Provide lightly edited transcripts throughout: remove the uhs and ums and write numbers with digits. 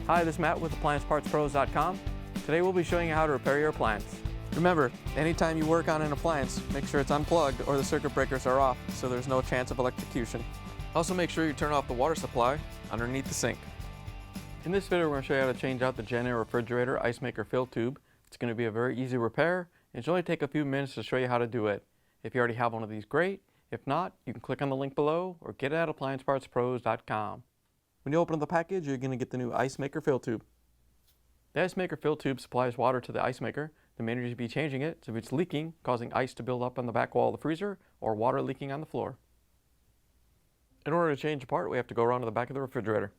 Hi, this is Matt with AppliancePartsPros.com. Today we'll be showing you how to repair your appliance. Remember, anytime you work on an appliance, make sure it's unplugged or the circuit breakers are off so there's no chance of electrocution. Also make sure you turn off the water supply underneath the sink. In this video we're going to show you how to change out the Jenn-Air refrigerator Icemaker fill tube. It's going to be a very easy repair and it should only take a few minutes to show you how to do it. If you already have one of these, great. If not, you can click on the link below or get it at AppliancePartsPros.com. When you open up the package, you're going to get the new Icemaker fill tube. The Icemaker fill tube supplies water to the Icemaker. The main reason you'd be changing it is if it's leaking, causing ice to build up on the back wall of the freezer, or water leaking on the floor. In order to change the part, we have to go around to the back of the refrigerator.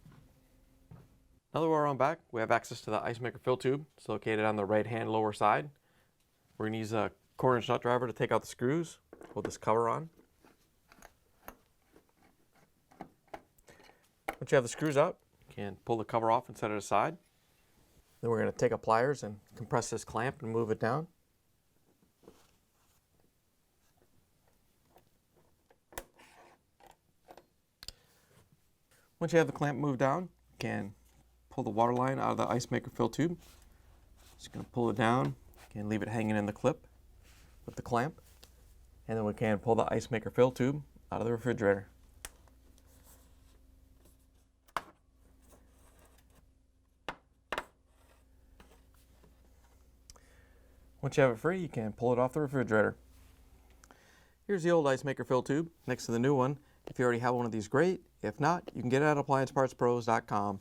Now that we're around back, we have access to the Icemaker fill tube. It's located on the right-hand lower side. We're going to use a 1/4-inch nut driver to take out the screws. Hold this cover on. Once you have the screws out, you can pull the cover off and set it aside. Then we're going to take a pliers and compress this clamp and move it down. Once you have the clamp moved down, you can pull the water line out of the Icemaker fill tube. Just going to pull it down and leave it hanging in the clip with the clamp. And then we can pull the Icemaker fill tube out of the refrigerator. Once you have it free, you can pull it off the refrigerator. Here's the old Icemaker fill tube next to the new one. If you already have one of these, great. If not, you can get it at AppliancePartsPros.com.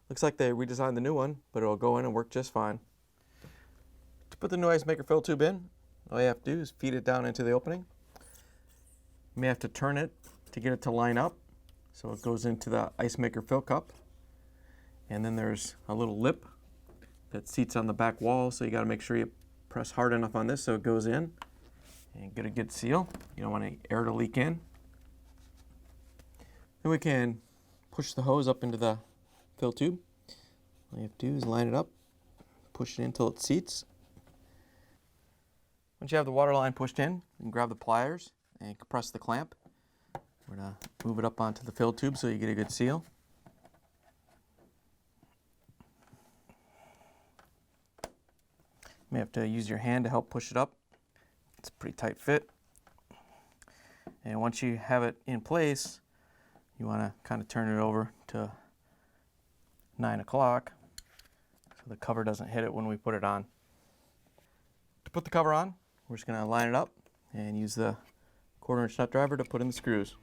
Looks like they redesigned the new one, but it'll go in and work just fine. To put the new Icemaker fill tube in, all you have to do is feed it down into the opening. You may have to turn it to get it to line up, so it goes into the Icemaker fill cup. And then there's a little lip that seats on the back wall, so you got to make sure you press hard enough on this so it goes in and get a good seal. You don't want any air to leak in. Then we can push the hose up into the fill tube. All you have to do is line it up, push it in until it seats. Once you have the water line pushed in, you can grab the pliers and compress the clamp. We're going to move it up onto the fill tube so you get a good seal. You may have to use your hand to help push it up. It's a pretty tight fit. And once you have it in place, you want to kind of turn it over to 9 o'clock so the cover doesn't hit it when we put it on. To put the cover on, we're just going to line it up and use the 1/4-inch nut driver to put in the screws.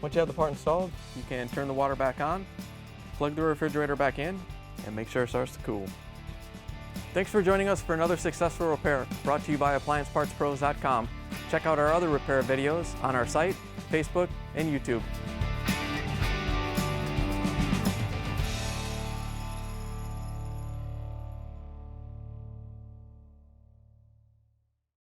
Once you have the part installed, you can turn the water back on, plug the refrigerator back in, and make sure it starts to cool. Thanks for joining us for another successful repair brought to you by AppliancePartsPros.com. Check out our other repair videos on our site, Facebook, and YouTube.